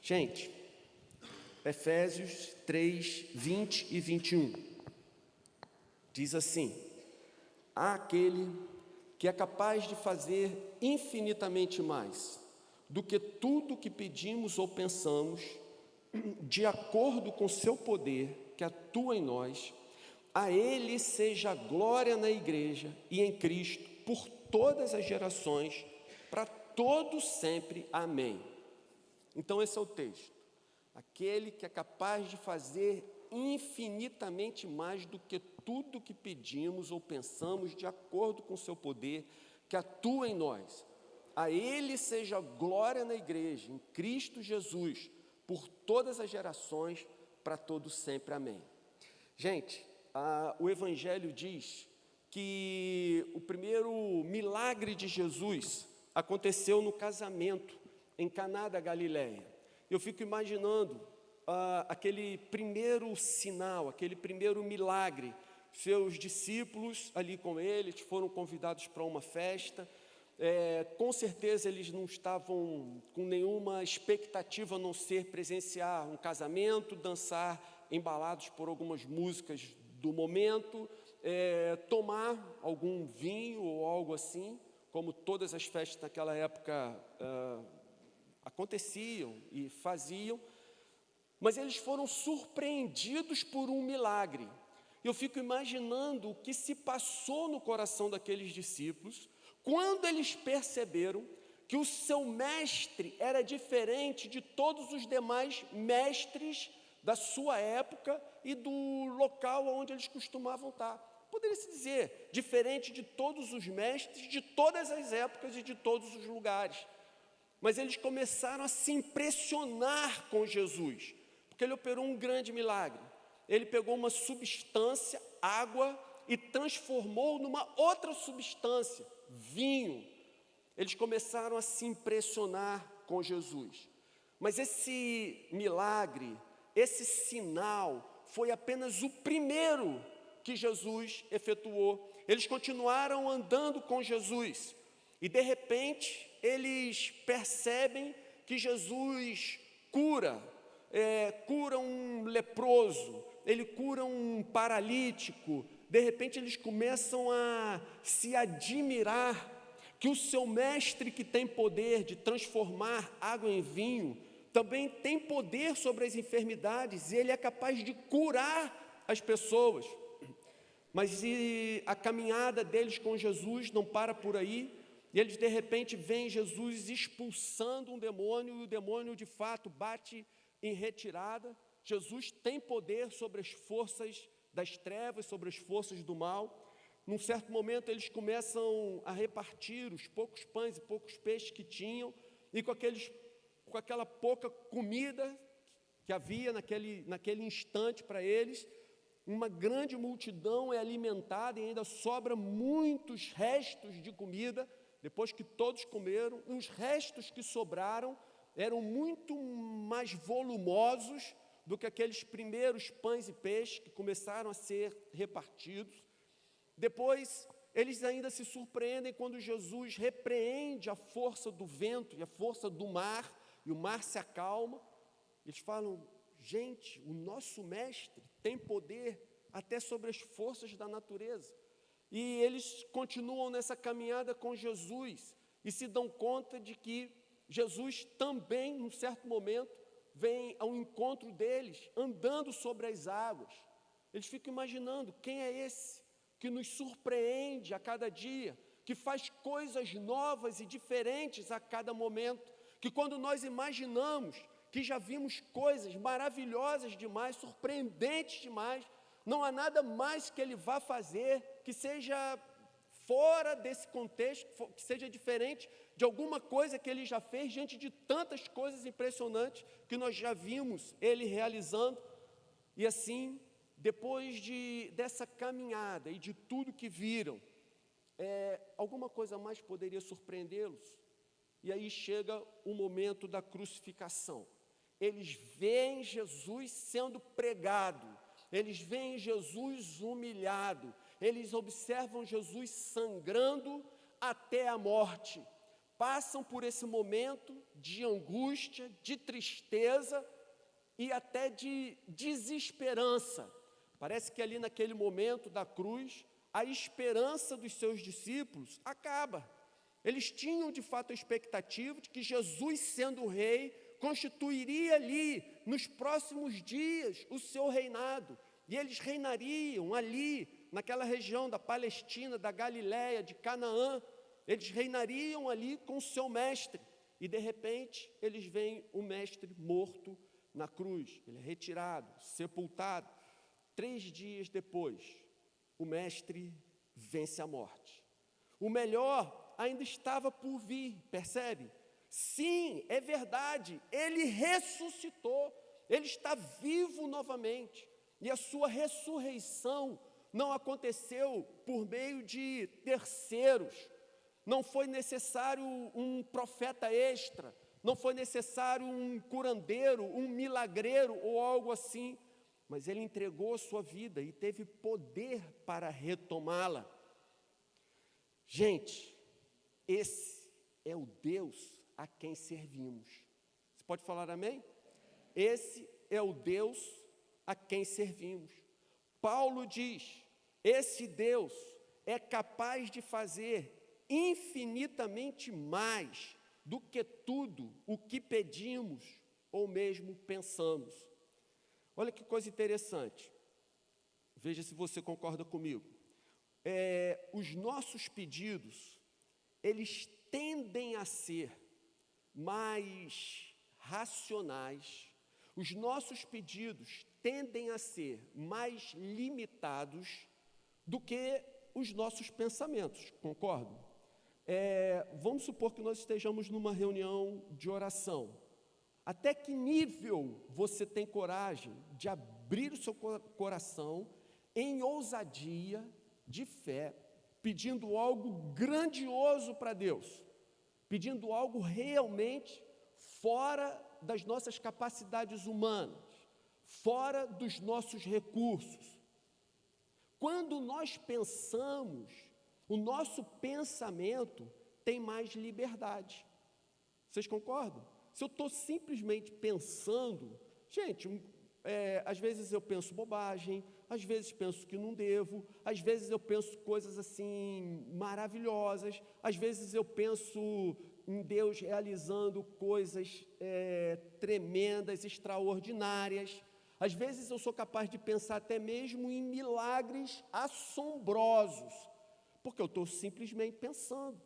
Gente, Efésios 3, 20 e 21, diz assim: há aquele que é capaz de fazer infinitamente mais do que tudo que pedimos ou pensamos, de acordo com seu poder que atua em nós. A Ele seja a glória na igreja e em Cristo, por todas as gerações, para todos sempre. Amém. Então esse é o texto. Aquele que é capaz de fazer infinitamente mais do que tudo que pedimos ou pensamos, de acordo com o seu poder que atua em nós. A Ele seja glória na igreja, em Cristo Jesus, por todas as gerações, para todos sempre. Amém. Gente, o Evangelho diz que o primeiro milagre de Jesus aconteceu no casamento em Caná da Galileia. Eu fico imaginando aquele primeiro sinal, aquele primeiro milagre. Seus discípulos ali com eles foram convidados para uma festa. Com certeza eles não estavam com nenhuma expectativa a não ser presenciar um casamento, dançar embalados por algumas músicas do momento, tomar algum vinho ou algo assim, como todas as festas naquela época aconteciam e faziam. Mas eles foram surpreendidos por um milagre. Eu fico imaginando o que se passou no coração daqueles discípulos quando eles perceberam que o seu mestre era diferente de todos os demais mestres da sua época e do local onde eles costumavam estar. Poderia-se dizer, diferente de todos os mestres de todas as épocas e de todos os lugares. Mas eles começaram a se impressionar com Jesus, porque ele operou um grande milagre. Ele pegou uma substância, água, e transformou numa outra substância, vinho. Eles começaram a se impressionar com Jesus. Mas esse milagre, esse sinal, foi apenas o primeiro que Jesus efetuou. Eles continuaram andando com Jesus e, de repente, eles percebem que Jesus cura um leproso, ele cura um paralítico. De repente eles começam a se admirar que o seu mestre, que tem poder de transformar água em vinho, também tem poder sobre as enfermidades, e ele é capaz de curar as pessoas. Mas a caminhada deles com Jesus não para por aí, e eles de repente veem Jesus expulsando um demônio, e o demônio de fato bate em retirada. Jesus tem poder sobre as forças das trevas, sobre as forças do mal. Num certo momento eles começam a repartir os poucos pães e poucos peixes que tinham, e com aquela pouca comida que havia naquele instante para eles, uma grande multidão é alimentada e ainda sobra muitos restos de comida. Depois que todos comeram, os restos que sobraram eram muito mais volumosos do que aqueles primeiros pães e peixes que começaram a ser repartidos. Depois, eles ainda se surpreendem quando Jesus repreende a força do vento e a força do mar, e o mar se acalma. Eles falam: gente, o nosso mestre tem poder até sobre as forças da natureza. E eles continuam nessa caminhada com Jesus e se dão conta de que Jesus também, num certo momento, vem ao encontro deles, andando sobre as águas. Eles ficam imaginando: quem é esse que nos surpreende a cada dia, que faz coisas novas e diferentes a cada momento, que quando nós imaginamos que já vimos coisas maravilhosas demais, surpreendentes demais, não há nada mais que ele vá fazer que seja fora desse contexto, que seja diferente de alguma coisa que ele já fez, diante de tantas coisas impressionantes que nós já vimos ele realizando. E assim, depois dessa caminhada e de tudo que viram, alguma coisa mais poderia surpreendê-los? E aí chega o momento da crucificação. Eles veem Jesus sendo pregado, eles veem Jesus humilhado, eles observam Jesus sangrando até a morte. passam por esse momento de angústia, de tristeza e até de desesperança. Parece que ali naquele momento da cruz, a esperança dos seus discípulos acaba. Eles tinham de fato a expectativa de que Jesus, sendo o rei, constituiria ali, nos próximos dias, o seu reinado. E eles reinariam ali, naquela região da Palestina, da Galiléia, de Canaã. Eles reinariam ali com o seu mestre. E de repente, eles veem o mestre morto na cruz. Ele é retirado, sepultado. 3 dias depois, o mestre vence a morte. O melhor ainda estava por vir, percebe? Sim, é verdade, ele ressuscitou, ele está vivo novamente. E a sua ressurreição não aconteceu por meio de terceiros. Não foi necessário um profeta extra, não foi necessário um curandeiro, um milagreiro ou algo assim. Mas ele entregou a sua vida e teve poder para retomá-la. Gente, esse é o Deus a quem servimos. Você pode falar amém? Esse é o Deus a quem servimos. Paulo diz, esse Deus é capaz de fazer infinitamente mais do que tudo o que pedimos ou mesmo pensamos. Olha que coisa interessante. Veja se você concorda comigo. Os nossos pedidos, eles tendem a ser mais racionais. Os nossos pedidos tendem a ser mais limitados do que os nossos pensamentos, concordam? Vamos supor que nós estejamos numa reunião de oração. Até que nível você tem coragem de abrir o seu coração em ousadia, de fé, pedindo algo grandioso para Deus, pedindo algo realmente fora das nossas capacidades humanas, fora dos nossos recursos? Quando nós pensamos, o nosso pensamento tem mais liberdade. Vocês concordam? Se eu estou simplesmente pensando, gente, às vezes eu penso bobagem, às vezes penso que não devo, às vezes eu penso coisas assim maravilhosas, às vezes eu penso em Deus realizando coisas tremendas, extraordinárias. Às vezes eu sou capaz de pensar até mesmo em milagres assombrosos, porque eu estou simplesmente pensando.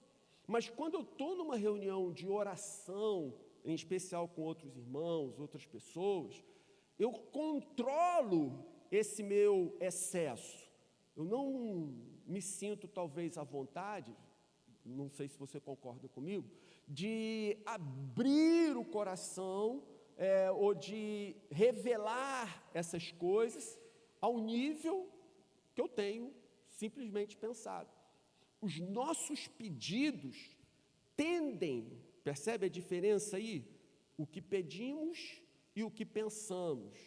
Mas quando eu estou numa reunião de oração, em especial com outros irmãos, outras pessoas, eu controlo esse meu excesso. Eu não me sinto talvez à vontade, não sei se você concorda comigo, de abrir o coração ou de revelar essas coisas ao nível que eu tenho simplesmente pensado. Os nossos pedidos tendem, percebe a diferença aí? O que pedimos e o que pensamos.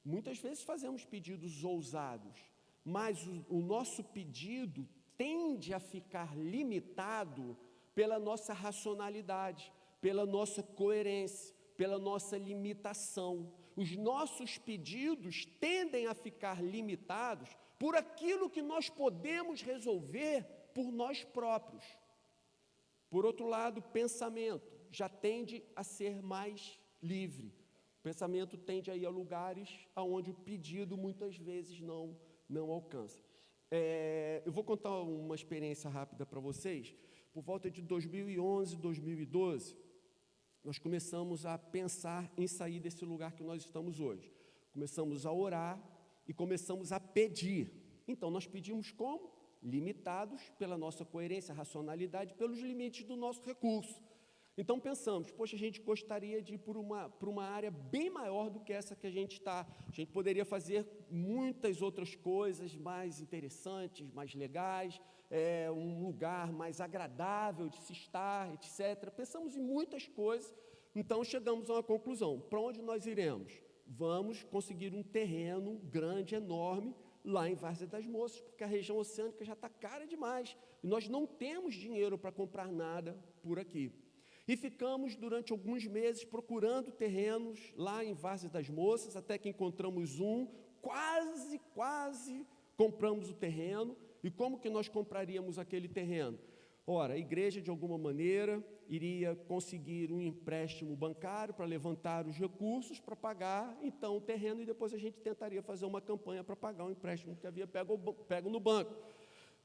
Muitas vezes fazemos pedidos ousados, mas o nosso pedido tende a ficar limitado pela nossa racionalidade, pela nossa coerência, pela nossa limitação. Os nossos pedidos tendem a ficar limitados por aquilo que nós podemos resolver por nós próprios. Por outro lado, o pensamento já tende a ser mais livre. O pensamento tende a ir a lugares onde o pedido muitas vezes não alcança. Eu vou contar uma experiência rápida para vocês. Por volta de 2011, 2012, nós começamos a pensar em sair desse lugar que nós estamos hoje. Começamos a orar e começamos a pedir. Então, nós pedimos como? Limitados pela nossa coerência, racionalidade, pelos limites do nosso recurso. Então pensamos, poxa, a gente gostaria de ir por uma área bem maior do que essa que a gente está. A gente poderia fazer muitas outras coisas mais interessantes, mais legais, um lugar mais agradável de se estar, etc. Pensamos em muitas coisas, então chegamos a uma conclusão. Para onde nós iremos? Vamos conseguir um terreno grande, enorme, lá em Várzea das Moças, porque a região oceânica já está cara demais. E nós não temos dinheiro para comprar nada por aqui. E ficamos durante alguns meses procurando terrenos lá em Várzea das Moças, até que encontramos um, quase compramos o terreno. E como que nós compraríamos aquele terreno? Ora, a igreja, de alguma maneira, iria conseguir um empréstimo bancário para levantar os recursos para pagar, então, o terreno, e depois a gente tentaria fazer uma campanha para pagar o empréstimo que havia pego no banco.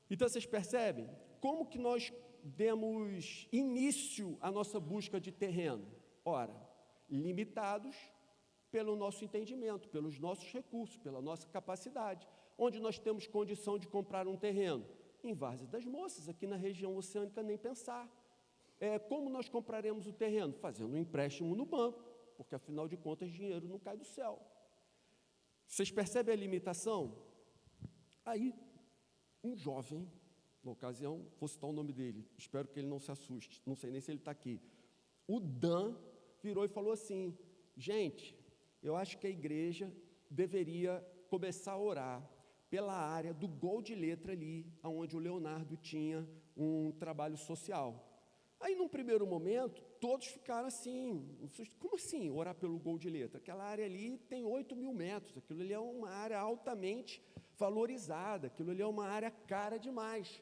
Então, vocês percebem como que nós demos início à nossa busca de terreno? Ora, limitados pelo nosso entendimento, pelos nossos recursos, pela nossa capacidade. Onde nós temos condição de comprar um terreno? Em Várzea das Moças, aqui na região oceânica, nem pensar. Como nós compraremos o terreno? Fazendo um empréstimo no banco, porque, afinal de contas, dinheiro não cai do céu. Vocês percebem a limitação? Aí, um jovem, na ocasião, vou citar o nome dele, espero que ele não se assuste, não sei nem se ele está aqui. O Dan virou e falou assim: gente, eu acho que a igreja deveria começar a orar pela área do gol de letra ali, onde o Leonardo tinha um trabalho social. Aí, num primeiro momento, todos ficaram assim: como assim orar pelo gol de letra? Aquela área ali tem 8.000 metros, aquilo ali é uma área altamente valorizada, aquilo ali é uma área cara demais.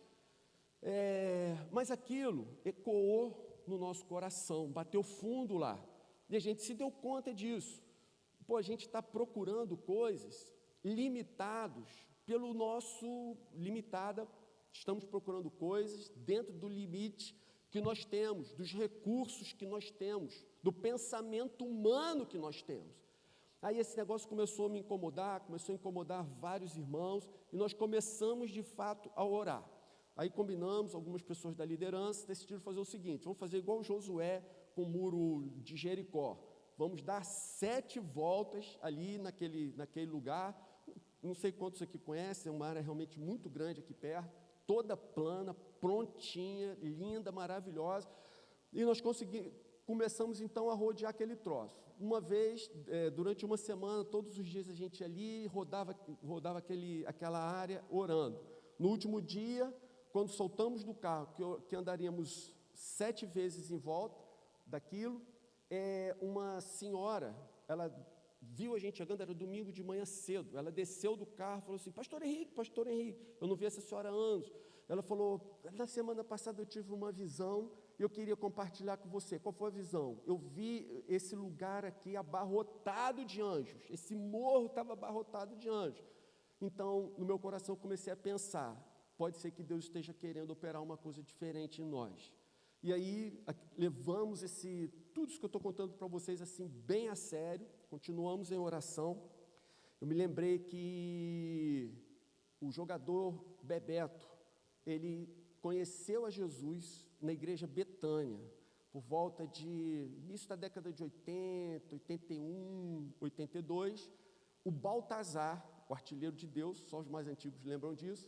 Mas aquilo ecoou no nosso coração, bateu fundo lá, e a gente se deu conta disso. A gente está procurando coisas limitados pelo nosso estamos procurando coisas dentro do limite que nós temos, dos recursos que nós temos, do pensamento humano que nós temos. Aí esse negócio começou a me incomodar, começou a incomodar vários irmãos, e nós começamos de fato a orar. Aí combinamos, algumas pessoas da liderança decidiram fazer o seguinte: vamos fazer igual Josué com o muro de Jericó, vamos dar 7 voltas ali naquele lugar. Não sei quantos aqui conhecem, é uma área realmente muito grande aqui perto, toda plana, prontinha, linda, maravilhosa, e nós começamos então a rodear aquele troço. Uma vez, durante uma semana, todos os dias a gente ia ali, rodava aquela área orando. No último dia, quando soltamos do carro, que andaríamos 7 vezes em volta daquilo, uma senhora, ela viu a gente chegando, era domingo de manhã cedo, ela desceu do carro e falou assim: pastor Henrique, eu não vi essa senhora há anos. Ela falou: na semana passada eu tive uma visão e eu queria compartilhar com você. Qual foi a visão? Eu vi esse lugar aqui abarrotado de anjos, esse morro estava abarrotado de anjos. Então, no meu coração, comecei a pensar: pode ser que Deus esteja querendo operar uma coisa diferente em nós. E aí, levamos tudo isso que eu estou contando para vocês, assim, bem a sério, continuamos em oração. Eu me lembrei que o jogador Bebeto, ele conheceu a Jesus na igreja Betânia, por volta de início da década de 80, 81, 82, o Baltazar, o artilheiro de Deus, só os mais antigos lembram disso,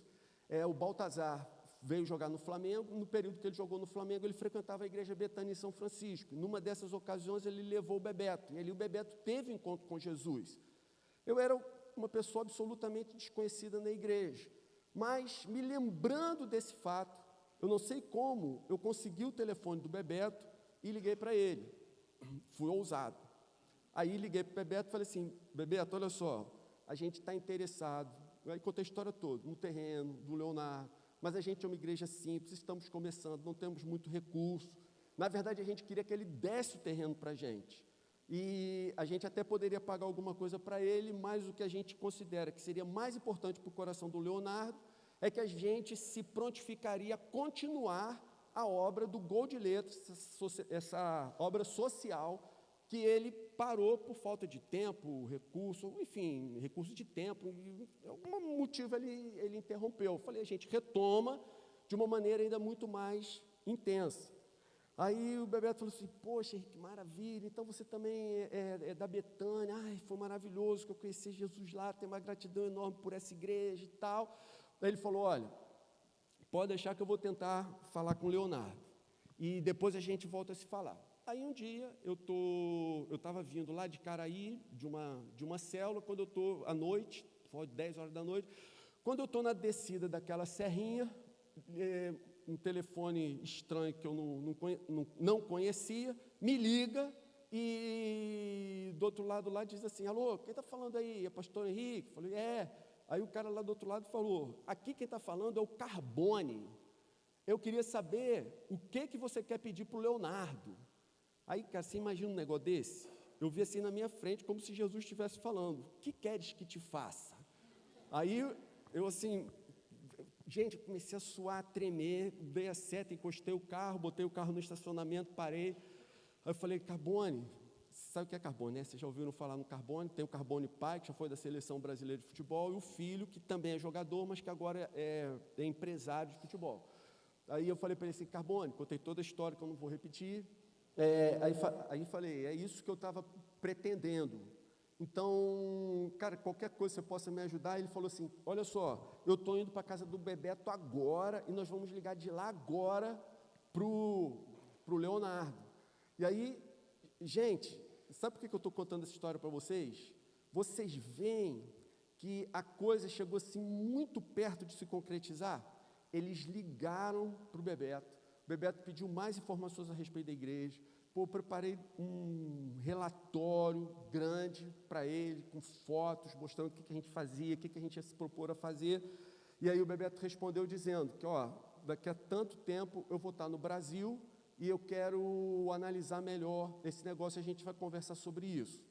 o Baltazar veio jogar no Flamengo. No período que ele jogou no Flamengo, ele frequentava a igreja Betânia em São Francisco. Numa dessas ocasiões, ele levou o Bebeto, e ali o Bebeto teve um encontro com Jesus. Eu era uma pessoa absolutamente desconhecida na igreja, mas me lembrando desse fato, eu não sei como, eu consegui o telefone do Bebeto e liguei para ele. Fui ousado. Aí liguei para o Bebeto e falei assim: Bebeto, olha só, a gente está interessado, aí contei a história toda, no terreno do Leonardo, mas a gente é uma igreja simples, estamos começando, não temos muito recurso. Na verdade, a gente queria que ele desse o terreno para a gente, e a gente até poderia pagar alguma coisa para ele, mas o que a gente considera que seria mais importante para o coração do Leonardo é que a gente se prontificaria a continuar a obra do Gol de Letras, essa obra social que ele parou por falta de tempo, recurso, enfim, recurso de tempo, e algum motivo ele interrompeu. Eu falei: a gente retoma de uma maneira ainda muito mais intensa. Aí o Bebeto falou assim: poxa, que maravilha, então você também é da Betânia, foi maravilhoso que eu conheci Jesus lá, tenho uma gratidão enorme por essa igreja e tal. Aí ele falou: olha, pode deixar que eu vou tentar falar com o Leonardo, e depois a gente volta a se falar. Aí um dia eu estava vindo lá de Caraí, de uma célula, quando eu estou à noite, foi 10 horas da noite, quando eu estou na descida daquela serrinha, um telefone estranho que eu não conhecia, me liga e do outro lado lá diz assim: alô, quem está falando aí? É pastor Henrique? Eu falei: é. Aí o cara lá do outro lado falou: aqui quem está falando é o Carbone. Eu queria saber o que você quer pedir para o Leonardo. Aí, cara, você imagina um negócio desse? Eu vi assim na minha frente, como se Jesus estivesse falando: o que queres que te faça? Aí eu assim, gente, comecei a suar, a tremer, dei a seta, encostei o carro, botei o carro no estacionamento, parei. Aí eu falei: Carbone, sabe o que é Carbone, né? Vocês já ouviram falar no Carbone? Tem o Carbone pai, que já foi da Seleção Brasileira de Futebol, e o filho, que também é jogador, mas que agora é empresário de futebol. Aí eu falei para ele assim: Carbone, contei toda a história que eu não vou repetir. Aí falei: é isso que eu estava pretendendo. Então, cara, qualquer coisa você possa me ajudar. Ele falou assim: olha só, eu estou indo para a casa do Bebeto agora, e nós vamos ligar de lá agora para o Leonardo. E aí, gente, sabe por que eu estou contando essa história para vocês? Vocês veem que a coisa chegou assim muito perto de se concretizar. Eles ligaram para o Bebeto. O Bebeto pediu mais informações a respeito da igreja. Pô, eu preparei um relatório grande para ele, com fotos, mostrando o que a gente fazia, o que a gente ia se propor a fazer. E aí o Bebeto respondeu dizendo que, daqui a tanto tempo eu vou estar no Brasil e eu quero analisar melhor esse negócio, a gente vai conversar sobre isso.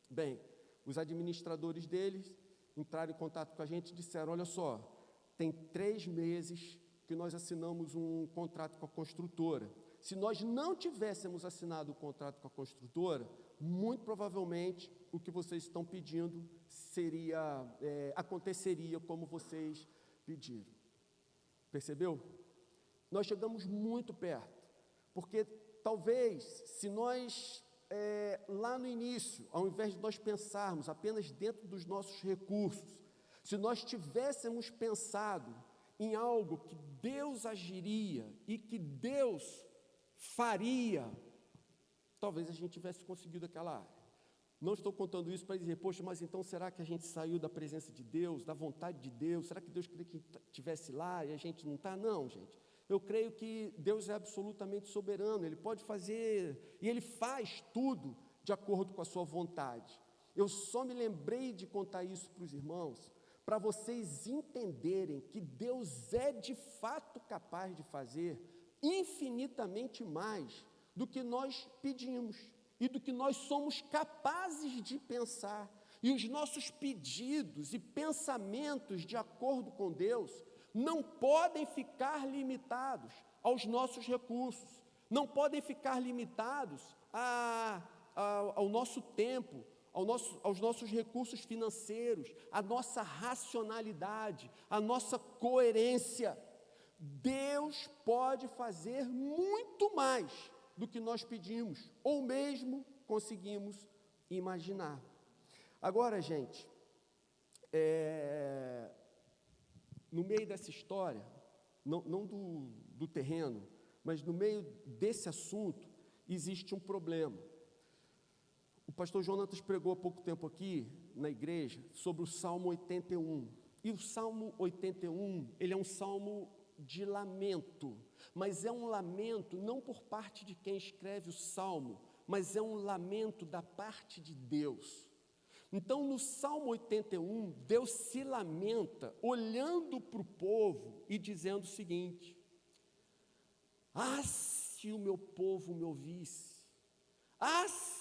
Bem, os administradores deles entraram em contato com a gente e disseram: olha só, tem 3 meses que nós assinamos um contrato com a construtora. Se nós não tivéssemos assinado o contrato com a construtora, muito provavelmente o que vocês estão pedindo aconteceria como vocês pediram. Percebeu? Nós chegamos muito perto, porque talvez, se nós, lá no início, ao invés de nós pensarmos apenas dentro dos nossos recursos, se nós tivéssemos pensado em algo que Deus agiria e que Deus faria, talvez a gente tivesse conseguido aquela área. Não estou contando isso para dizer: poxa, mas então será que a gente saiu da presença de Deus, da vontade de Deus? Será que Deus queria que estivesse lá e a gente não está? Não, gente. Eu creio que Deus é absolutamente soberano, Ele pode fazer, e Ele faz tudo de acordo com a sua vontade. Eu só me lembrei de contar isso para os irmãos, para vocês entenderem que Deus é de fato capaz de fazer infinitamente mais do que nós pedimos e do que nós somos capazes de pensar. E os nossos pedidos e pensamentos de acordo com Deus não podem ficar limitados aos nossos recursos, não podem ficar limitados ao nosso tempo, aos nossos recursos financeiros, à nossa racionalidade, à nossa coerência. Deus pode fazer muito mais do que nós pedimos, ou mesmo conseguimos imaginar. Agora, gente, no meio dessa história, não do terreno, mas no meio desse assunto, existe um problema. O pastor Jonatas pregou há pouco tempo aqui, na igreja, sobre o Salmo 81. E o Salmo 81, ele é um salmo de lamento, mas é um lamento não por parte de quem escreve o salmo, mas é um lamento da parte de Deus. Então, no Salmo 81, Deus se lamenta, olhando para o povo e dizendo o seguinte: se o meu povo me ouvisse,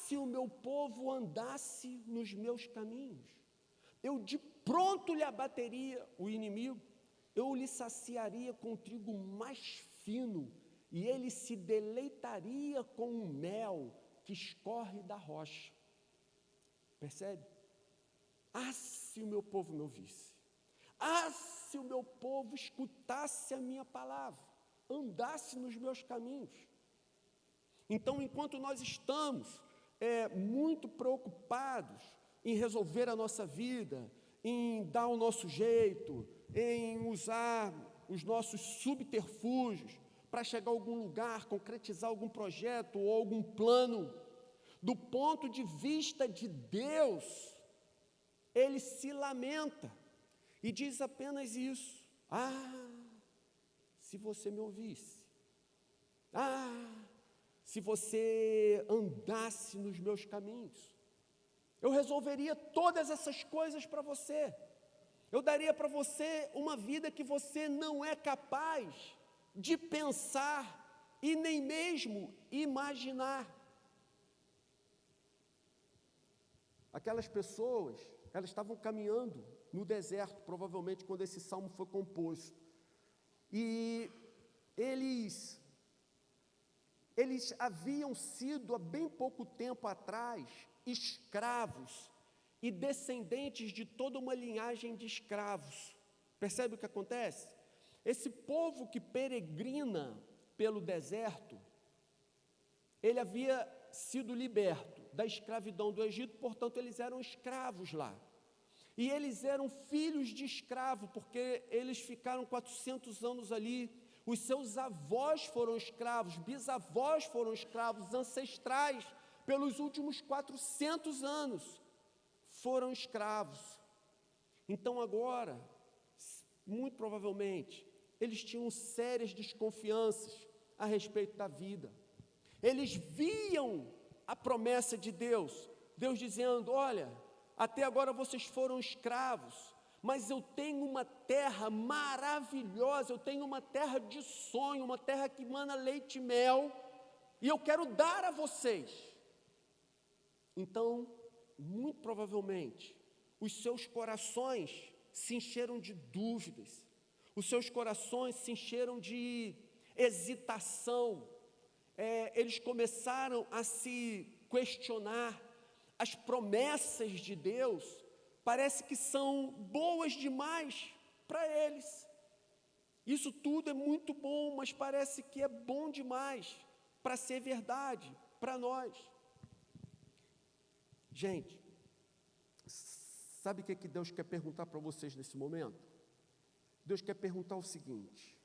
se o meu povo andasse nos meus caminhos, eu de pronto lhe abateria o inimigo, eu lhe saciaria com trigo mais fino, e ele se deleitaria com o mel que escorre da rocha. Percebe? Se o meu povo me ouvisse, se o meu povo escutasse a minha palavra, andasse nos meus caminhos. Então, enquanto nós estamos muito preocupados em resolver a nossa vida, em dar o nosso jeito, em usar os nossos subterfúgios para chegar a algum lugar, concretizar algum projeto ou algum plano, do ponto de vista de Deus, Ele se lamenta e diz apenas isso: se você me ouvisse. Ah, se você andasse nos meus caminhos. Eu resolveria todas essas coisas para você. Eu daria para você uma vida que você não é capaz de pensar e nem mesmo imaginar. Aquelas pessoas, elas estavam caminhando no deserto, provavelmente quando esse salmo foi composto. E eles haviam sido, há bem pouco tempo atrás, escravos e descendentes de toda uma linhagem de escravos. Percebe o que acontece? Esse povo que peregrina pelo deserto, ele havia sido liberto da escravidão do Egito, portanto, eles eram escravos lá. E eles eram filhos de escravo, porque eles ficaram 400 anos ali. Os seus avós foram escravos, bisavós foram escravos, ancestrais, pelos últimos 400 anos, foram escravos. Então agora, muito provavelmente, eles tinham sérias desconfianças a respeito da vida. Eles viam a promessa de Deus, Deus dizendo: olha, até agora vocês foram escravos, mas eu tenho uma terra maravilhosa, eu tenho uma terra de sonho, uma terra que emana leite e mel, e eu quero dar a vocês. Então, muito provavelmente, os seus corações se encheram de dúvidas, os seus corações se encheram de hesitação, eles começaram a se questionar. As promessas de Deus parece que são boas demais para eles. Isso tudo é muito bom, mas parece que é bom demais para ser verdade para nós. Gente, sabe o que Deus quer perguntar para vocês nesse momento? Deus quer perguntar o seguinte: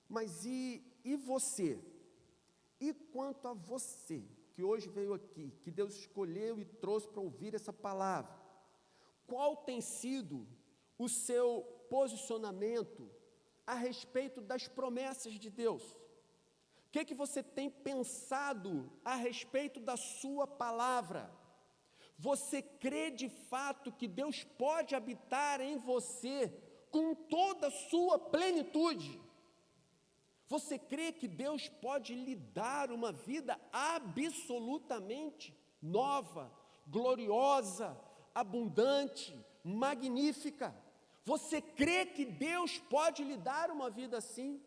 mas e você? E quanto a você, que hoje veio aqui, que Deus escolheu e trouxe para ouvir essa palavra, qual tem sido o seu posicionamento a respeito das promessas de Deus? O que você tem pensado a respeito da sua palavra? Você crê de fato que Deus pode habitar em você com toda a sua plenitude? Você crê que Deus pode lhe dar uma vida absolutamente nova, gloriosa, abundante, magnífica? Você crê que Deus pode lhe dar uma vida assim?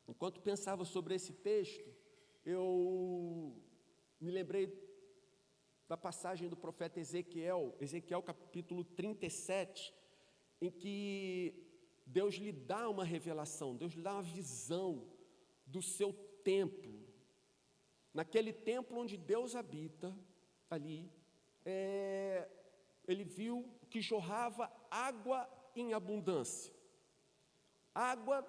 Enquanto pensava sobre esse texto, eu me lembrei da passagem do profeta Ezequiel capítulo 37, em que Deus lhe dá uma revelação, Deus lhe dá uma visão do seu templo. Naquele templo onde Deus habita, ali, ele viu que jorrava água em abundância. Água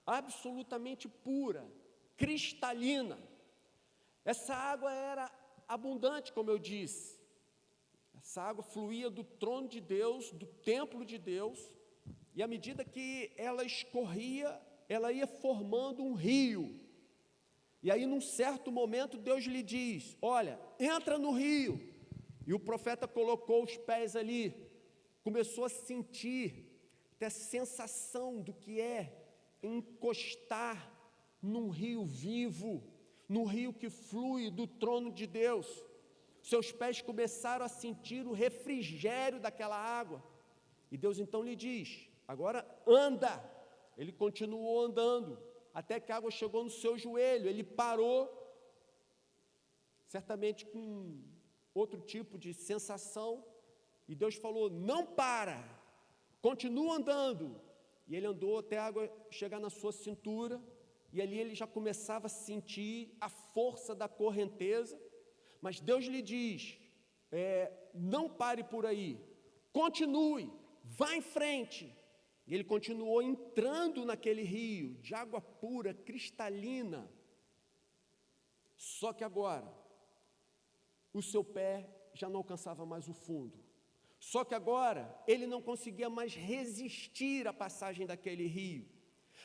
absolutamente pura, cristalina. Essa água era abundante, como eu disse. Essa água fluía do trono de Deus, do templo de Deus, e à medida que ela escorria, ela ia formando um rio. E aí, num certo momento, Deus lhe diz: olha, entra no rio. E o profeta colocou os pés ali, começou a sentir até a sensação do que é encostar num rio vivo, no rio que flui do trono de Deus. Seus pés começaram a sentir o refrigério daquela água. E Deus então lhe diz: agora anda. Ele continuou andando, até que a água chegou no seu joelho. Ele parou, certamente com outro tipo de sensação, e Deus falou: não para, continua andando. E ele andou até a água chegar na sua cintura, e ali ele já começava a sentir a força da correnteza. Mas Deus lhe diz: não pare por aí, continue, vá em frente. E ele continuou entrando naquele rio de água pura, cristalina. Só que agora, o seu pé já não alcançava mais o fundo. Só que agora ele não conseguia mais resistir à passagem daquele rio.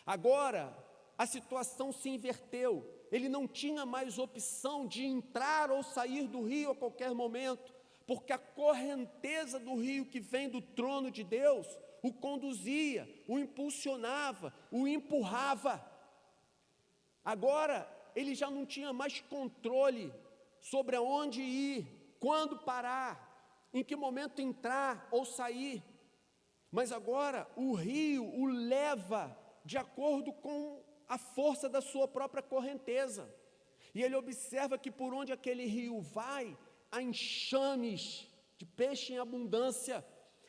Agora a situação se inverteu. Ele não tinha mais opção de entrar ou sair do rio a qualquer momento, porque a correnteza do rio que vem do trono de Deus o conduzia, o impulsionava, o empurrava. Agora ele já não tinha mais controle sobre aonde ir, quando parar, em que momento entrar ou sair. Mas agora o rio o leva de acordo com a força da sua própria correnteza. E ele observa que por onde aquele rio vai, há enxames de peixe em abundância.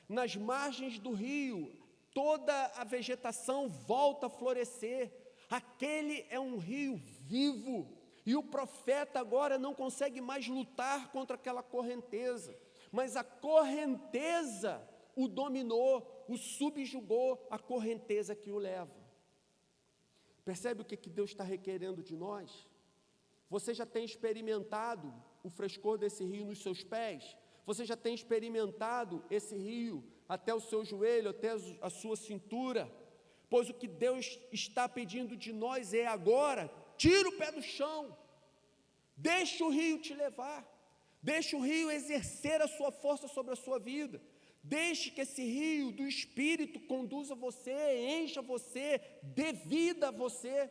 Nas margens do rio, toda a vegetação volta a florescer. Aquele é um rio vivo. E o profeta agora não consegue mais lutar contra aquela correnteza, mas a correnteza o dominou, o subjugou, a correnteza que o leva. Percebe o que Deus está requerendo de nós? Você já tem experimentado o frescor desse rio nos seus pés? Você já tem experimentado esse rio até o seu joelho, até a sua cintura? Pois o que Deus está pedindo de nós é agora, tira o pé do chão, deixa o rio te levar, deixa o rio exercer a sua força sobre a sua vida, deixe que esse rio do Espírito conduza você, encha você, dê vida a você.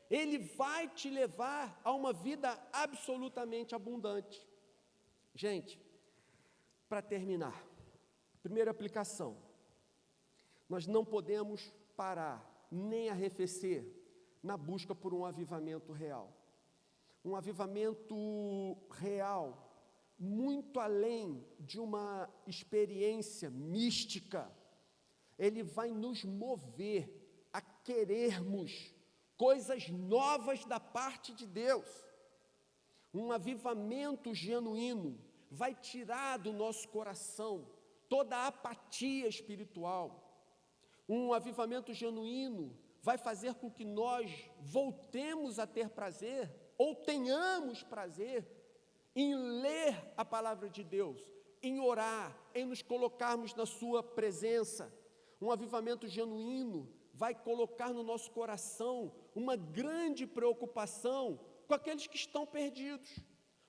Ele vai te levar a uma vida absolutamente abundante. Gente, para terminar, primeira aplicação, nós não podemos parar, nem arrefecer, na busca por um avivamento real. Um avivamento real, muito além de uma experiência mística. Ele vai nos mover a querermos coisas novas da parte de Deus. Um avivamento genuíno vai tirar do nosso coração toda a apatia espiritual. Um avivamento genuíno vai fazer com que nós voltemos a ter prazer, ou tenhamos prazer, em ler a palavra de Deus, em orar, em nos colocarmos na sua presença. Um avivamento genuíno vai colocar no nosso coração uma grande preocupação com aqueles que estão perdidos,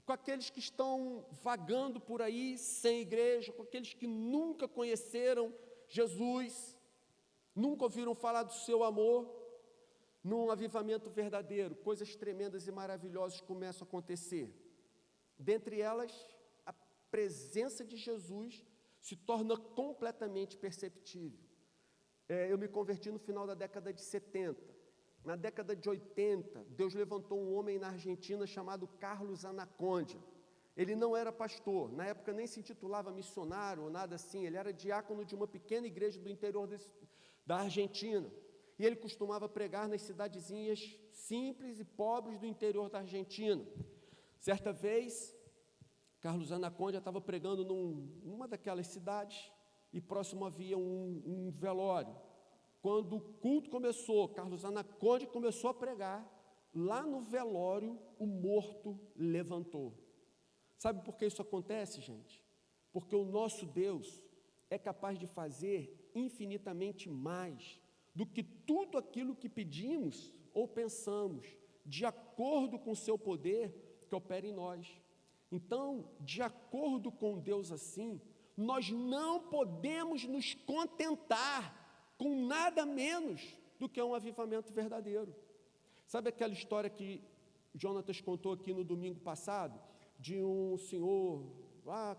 com aqueles que estão vagando por aí sem igreja, com aqueles que nunca conheceram Jesus, nunca ouviram falar do seu amor. Num avivamento verdadeiro, coisas tremendas e maravilosas começam a acontecer. Dentre elas, a presença de Jesus se torna completamente perceptível. Eu me converti no final da década de 70. Na década de 80, Deus levantou um homem na Argentina chamado Carlos Anacondia. Ele não era pastor, na época nem se intitulava missionário ou nada assim, ele era diácono de uma pequena igreja do interior da Argentina. E ele costumava pregar nas cidadezinhas simples e pobres do interior da Argentina. Certa vez, Carlos Anacondia estava pregando numa daquelas cidades e próximo havia um velório. Quando o culto começou, Carlos Anacondia começou a pregar. Lá no velório, o morto levantou. Sabe por que isso acontece, gente? Porque o nosso Deus é capaz de fazer infinitamente mais do que tudo aquilo que pedimos ou pensamos, de acordo com o seu poder que opera em nós. Então, de acordo com Deus assim, nós não podemos nos contentar com nada menos do que um avivamento verdadeiro. Sabe aquela história que Jonatas contou aqui no domingo passado, de um senhor,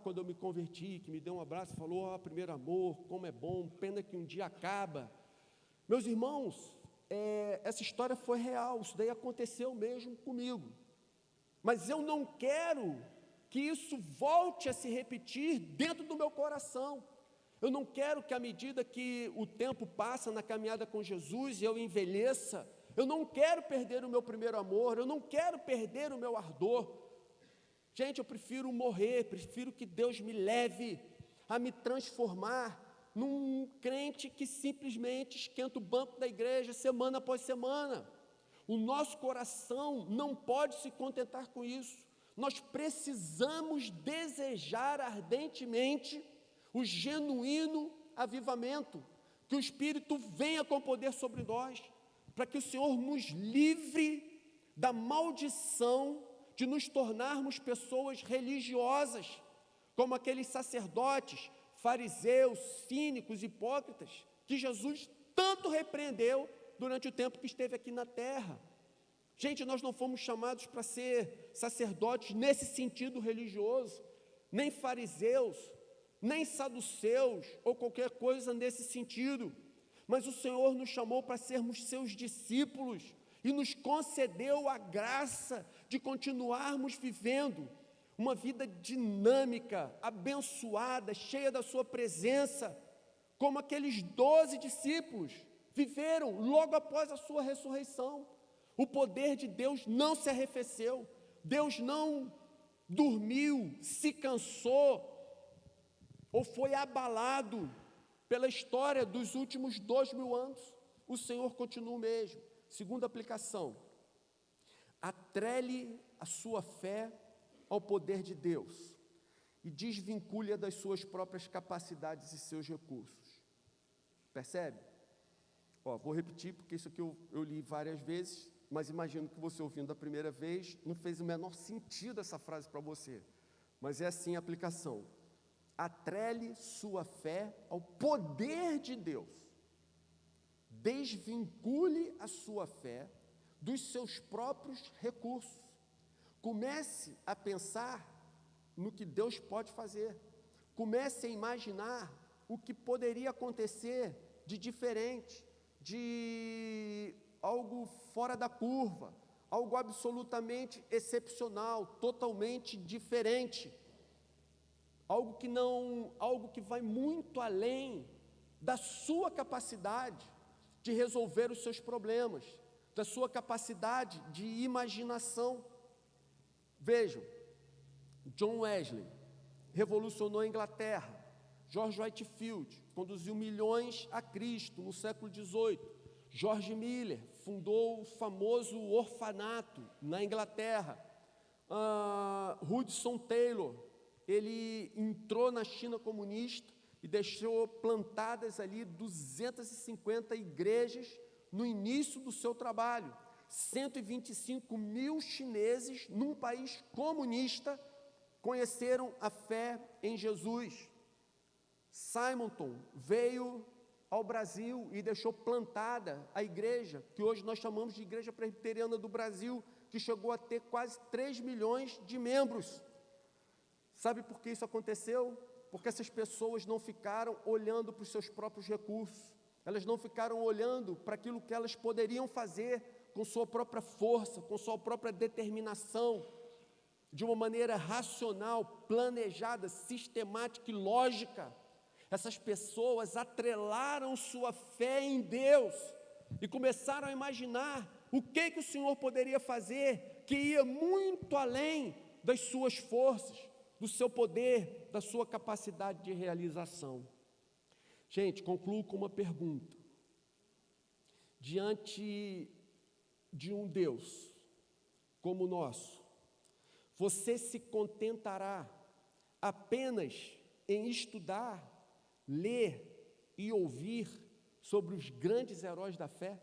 quando eu me converti, que me deu um abraço e falou, primeiro amor, como é bom, pena que um dia acaba. Meus irmãos, essa história foi real, isso daí aconteceu mesmo comigo. Mas eu não quero que isso volte a se repetir dentro do meu coração. Eu não quero que à medida que o tempo passa na caminhada com Jesus e eu envelheça, eu não quero perder o meu primeiro amor, eu não quero perder o meu ardor. Gente, eu prefiro morrer, prefiro que Deus me leve a me transformar num crente que simplesmente esquenta o banco da igreja semana após semana. O nosso coração não pode se contentar com isso. Nós precisamos desejar ardentemente o genuíno avivamento, que o Espírito venha com poder sobre nós, para que o Senhor nos livre da maldição de nos tornarmos pessoas religiosas, como aqueles sacerdotes, fariseus, cínicos, hipócritas, que Jesus tanto repreendeu durante o tempo que esteve aqui na terra. Gente, nós não fomos chamados para ser sacerdotes nesse sentido religioso, nem fariseus, nem saduceus, ou qualquer coisa nesse sentido, mas o Senhor nos chamou para sermos seus discípulos, e nos concedeu a graça de continuarmos vivendo uma vida dinâmica, abençoada, cheia da sua presença, como aqueles 12 discípulos viveram logo após a sua ressurreição. O poder de Deus não se arrefeceu, Deus não dormiu, se cansou, ou foi abalado pela história dos últimos 2000 anos. O Senhor continua o mesmo. Segunda aplicação: atrele a sua fé ao poder de Deus e desvincule-a das suas próprias capacidades e seus recursos. Percebe? Vou repetir, porque isso aqui eu li várias vezes, mas imagino que você ouvindo a primeira vez, não fez o menor sentido essa frase para você, mas é assim a aplicação: atrele sua fé ao poder de Deus, desvincule a sua fé dos seus próprios recursos, comece a pensar no que Deus pode fazer, comece a imaginar o que poderia acontecer de diferente, de algo fora da curva, algo absolutamente excepcional, totalmente diferente, algo que vai muito além da sua capacidade de resolver os seus problemas, da sua capacidade de imaginação. Vejam, John Wesley revolucionou a Inglaterra, George Whitefield conduziu milhões a Cristo no século XVIII, George Miller fundou o famoso orfanato na Inglaterra, Hudson Taylor, ele entrou na China comunista e deixou plantadas ali 250 igrejas no início do seu trabalho. 125 mil chineses num país comunista conheceram a fé em Jesus. Simonton veio ao Brasil e deixou plantada a igreja, que hoje nós chamamos de Igreja Presbiteriana do Brasil, que chegou a ter quase 3 milhões de membros. Sabe por que isso aconteceu? Porque essas pessoas não ficaram olhando para os seus próprios recursos, elas não ficaram olhando para aquilo que elas poderiam fazer com sua própria força, com sua própria determinação, de uma maneira racional, planejada, sistemática e lógica. Essas pessoas atrelaram sua fé em Deus e começaram a imaginar o que o Senhor poderia fazer, que ia muito além das suas forças, do seu poder, da sua capacidade de realização. Gente, concluo com uma pergunta. Diante de um Deus como o nosso, você se contentará apenas em estudar, ler e ouvir sobre os grandes heróis da fé?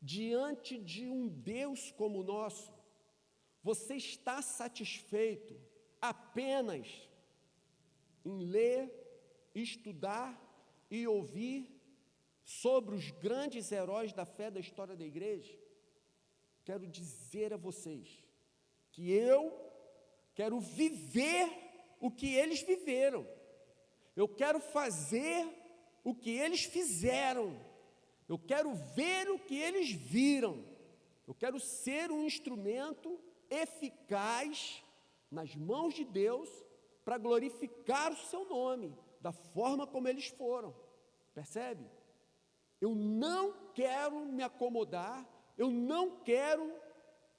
Diante de um Deus como o nosso, você está satisfeito apenas em ler, estudar e ouvir sobre os grandes heróis da fé da história da igreja? Quero dizer a vocês que eu quero viver o que eles viveram, eu quero fazer o que eles fizeram, eu quero ver o que eles viram, eu quero ser um instrumento eficaz nas mãos de Deus para glorificar o seu nome, da forma como eles foram. Percebe? Eu não quero me acomodar, eu não quero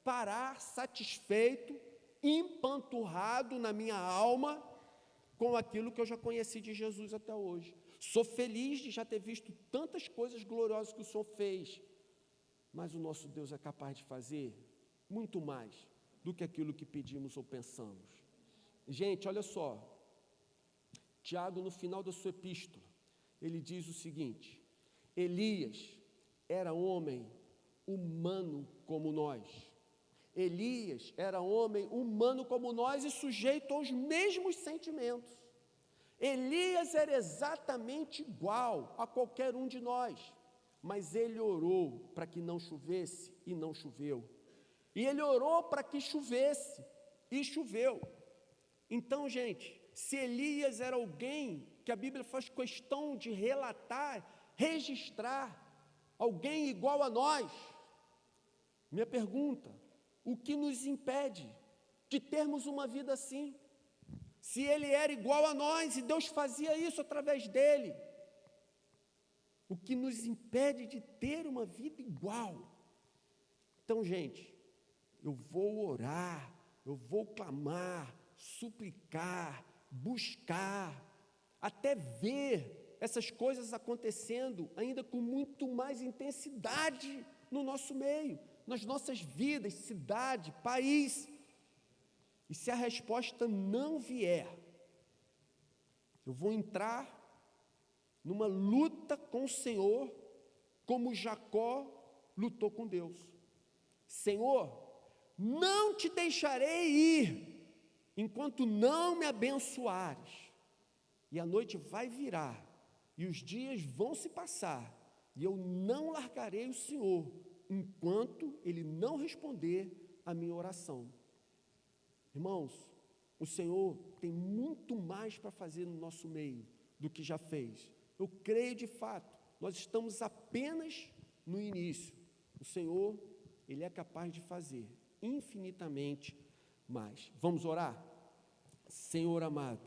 parar satisfeito, empanturrado na minha alma com aquilo que eu já conheci de Jesus até hoje. Sou feliz de já ter visto tantas coisas gloriosas que o Senhor fez, mas o nosso Deus é capaz de fazer muito mais do que aquilo que pedimos ou pensamos. Gente, olha só, Tiago, no final da sua epístola, ele diz o seguinte: Elias era homem humano como nós. Elias era homem humano como nós e sujeito aos mesmos sentimentos. Elias era exatamente igual a qualquer um de nós, mas ele orou para que não chovesse e não choveu. E ele orou para que chovesse e choveu. Então, gente, se Elias era alguém que a Bíblia faz questão de relatar, registrar, alguém igual a nós, minha pergunta: o que nos impede de termos uma vida assim? Se ele era igual a nós e Deus fazia isso através dele, o que nos impede de ter uma vida igual? Então, gente, eu vou orar, eu vou clamar, suplicar, buscar, até ver essas coisas acontecendo ainda com muito mais intensidade no nosso meio, nas nossas vidas, cidade, país. E se a resposta não vier, eu vou entrar numa luta com o Senhor, como Jacó lutou com Deus. Senhor, não te deixarei ir, enquanto não me abençoares. E a noite vai virar, e os dias vão se passar, e eu não largarei o Senhor, enquanto Ele não responder a minha oração. Irmãos, o Senhor tem muito mais para fazer no nosso meio do que já fez. Eu creio de fato, nós estamos apenas no início. O Senhor, Ele é capaz de fazer infinitamente mais. Vamos orar? Senhor amado,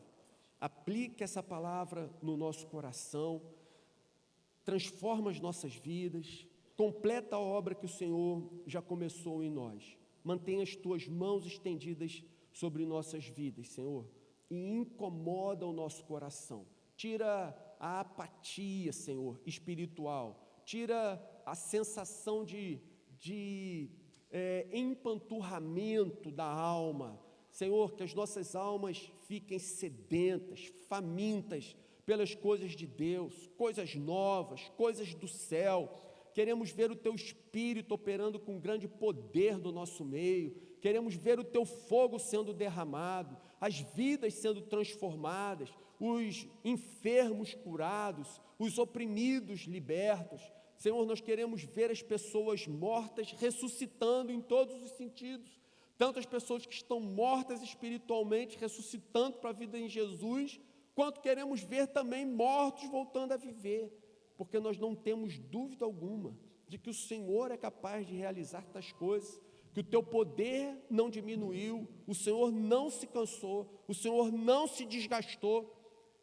aplique essa palavra no nosso coração, transforma as nossas vidas, completa a obra que o Senhor já começou em nós. Mantenha as tuas mãos estendidas sobre nossas vidas, Senhor, e incomoda o nosso coração. Tira a apatia, Senhor, espiritual. Tira a sensação de empanturramento da alma. Senhor, que as nossas almas fiquem sedentas, famintas pelas coisas de Deus, coisas novas, coisas do céu. Queremos ver o Teu Espírito operando com grande poder no nosso meio. Queremos ver o Teu fogo sendo derramado, as vidas sendo transformadas, os enfermos curados, os oprimidos libertos. Senhor, nós queremos ver as pessoas mortas ressuscitando em todos os sentidos. Tanto as pessoas que estão mortas espiritualmente, ressuscitando para a vida em Jesus, quanto queremos ver também mortos voltando a viver. Porque nós não temos dúvida alguma de que o Senhor é capaz de realizar tais coisas, que o Teu poder não diminuiu, o Senhor não se cansou, o Senhor não se desgastou.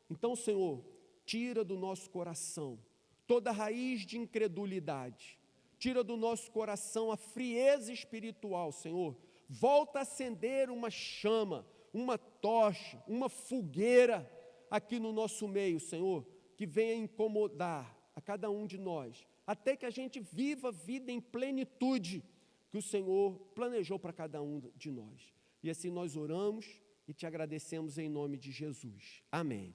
Então, Senhor, tira do nosso coração toda raiz de incredulidade, tira do nosso coração a frieza espiritual, Senhor. Volta a acender uma chama, uma tocha, uma fogueira aqui no nosso meio, Senhor, que venha incomodar a cada um de nós, até que a gente viva a vida em plenitude que o Senhor planejou para cada um de nós. E assim nós oramos e te agradecemos em nome de Jesus. Amém.